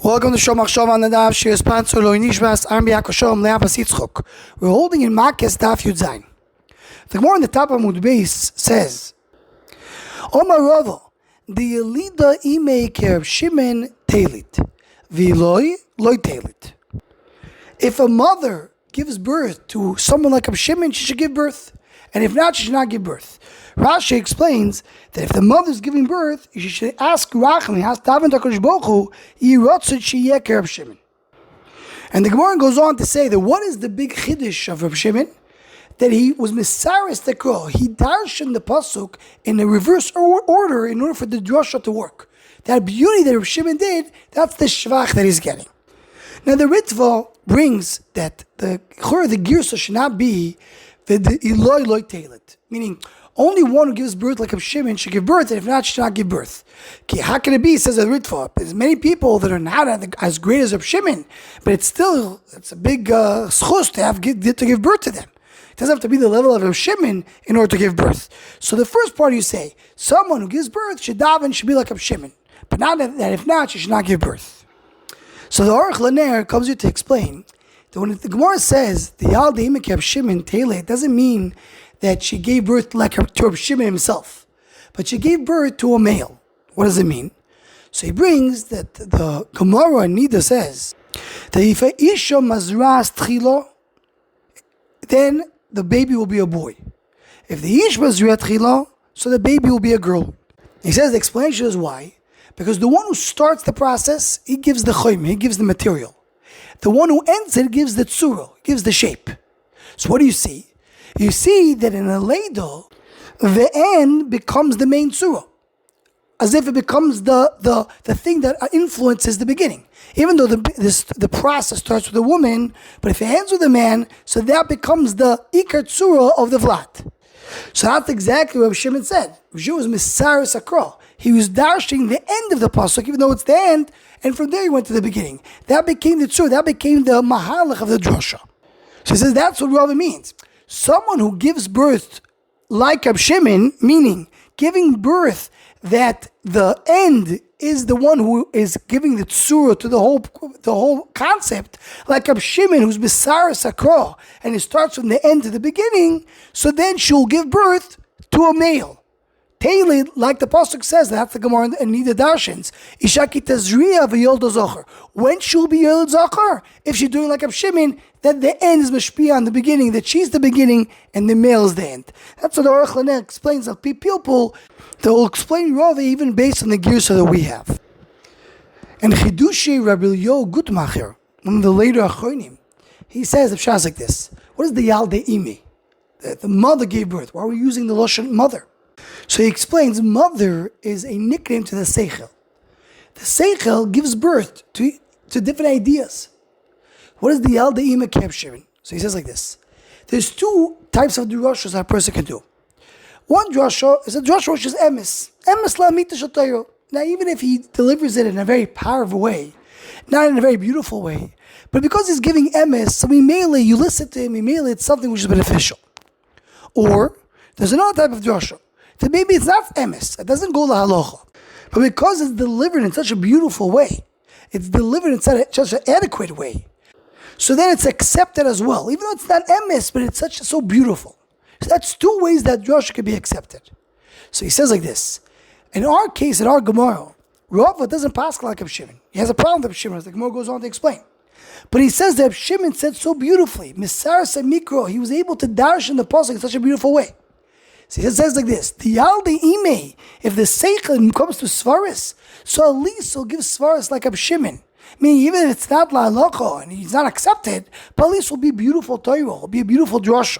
Welcome to Shomach Shov on the Daf. Shir sponsor Lo Nishmas Rabbi Makos Le'apas Yitzchok. We're holding in Makos Daf Yud Zayin. The Gemara on the top of Amud Beis says, Omar Rava, the Yelida Imei Kerb Shimon Teilit, V'loi Loi Teilit. If a mother gives birth to someone like Rabbi Shimon, she should give birth. And if not, she should not give birth. Rashi explains that if the mother is giving birth, she should ask Racham, he has to daven to HaKadosh Baruch Hu, Yirotzet sheyeh ke'Rab Shimon. And the Gemara goes on to say that what is the big chiddush of Rabbi Shimon? That he was misaris tekro. He darshan the pasuk in the reverse order in order for the drasha to work. That beauty that Rabbi Shimon did, that's the shvach that he's getting. Now the Ritva brings that the girsa should not be the iloi loi teilit, meaning only one who gives birth like a Shimon should give birth, and if not, she should not give birth. Okay, how can it be? Says the Ritva. There's many people that are not as great as Reb Shimon, but it's a big schus to give birth to them. It doesn't have to be the level of Reb Shimon in order to give birth. So the first part you say, someone who gives birth should daven, should be like Reb Shimon, but not that if not, she should not give birth. So the Aruch Laner comes here to explain that when the Gemara says the Yal De'imek Reb Shimon Tele, it doesn't mean that she gave birth to Reb Shimon himself, but she gave birth to a male. What does it mean? So he brings that the Gemara in Nida says that if a isha mazras tchilo, then the baby will be a boy. If the ish mazras tchilo, so the baby will be a girl. He says the explanation is why, because the one who starts the process, he gives the choym, he gives the material. The one who ends it gives the tzuro, gives the shape. So what do you see? You see that in a ladle, the end becomes the main tzura, as if it becomes the thing that influences the beginning. Even though the process starts with a woman, but if it ends with a man, so that becomes the ikar tzura of the vlat. So that's exactly what Shimon said. Shimon was misaris akra. He was dashing the end of the pasuk, even though it's the end, and from there he went to the beginning. That became the tzura. That became the mahalach of the drasha. So he says that's what Rabbi means. Someone who gives birth like Reb Shimon, meaning giving birth that the end is the one who is giving the tzura to the whole concept, like Reb Shimon who's misaris akra, and it starts from the end to the beginning, so then she'll give birth to a male. Tailored, like the pasuk says, that's the Gemara and Nida Darshans. Ishaki tazriya v'yoldo zocher. When she'll be yoldo zocher? If she's doing like Reb Shimon, that the end is mashpia on the beginning, that she's the beginning and the male is the end. That's what the Aruch Laner explains. That people that will explain Rava even based on the girsa that we have. And Chidushi Rabbi Yo Gutmacher, one of the later Achronim, he says the pshat like this: what is the Yalde Imi? The mother gave birth. Why are we using the lashon mother? So he explains, mother is a nickname to the seichel. The seichel gives birth to different ideas. What is the Yalda Ima Kerb Shimon? So he says like this. There's two types of drashos that a person can do. One drasha is a drasha which is emes. Emes la'amita sh'tayro. Now even if he delivers it in a very powerful way, not in a very beautiful way, but because he's giving emes, so you listen to him, it's something which is beneficial. Or there's another type of drasha. So maybe it's not emes, it doesn't go lahalocha, but because it's delivered in such a beautiful way, it's delivered in such an adequate way, so then it's accepted as well, even though it's not emes, but it's so beautiful. So that's two ways that drasha can be accepted. So he says like this: in our case, in our Gemara, Rava doesn't pass like Reb Shimon. He has a problem with Reb Shimon, as the Gemara goes on to explain. But he says that Reb Shimon said so beautifully, Misaris and Mikro, he was able to dash in the pasuk in such a beautiful way. So he says like this: the Yalde Ime, if the Seichel comes to Svaris, so at least he'll give Svaris like Reb Shimon. Meaning even if it's not La'alocha and he's not accepted, but at least will be beautiful Torah, will be a beautiful drasha.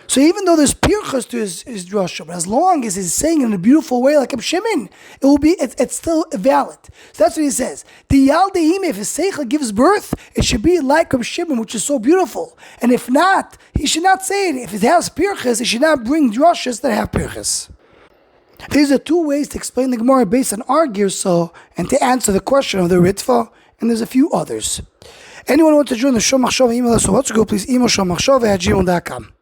So even though there's pirchas to his drasha, but as long as he's saying it in a beautiful way like Reb Shimon, it's still valid. So that's what he says. The Yalde Ime, if his Seichel gives birth, it should be like Reb Shimon, which is so beautiful. And if not, he should not say it. If it has pirchas, he should not bring drashas that have pirchas. These are two ways to explain the Gemara based on our girsa and to answer the question of the Ritva, and there's a few others. Anyone who wants to join the Shomach Shov email us, so let's go please email shomachshov@gmail.com.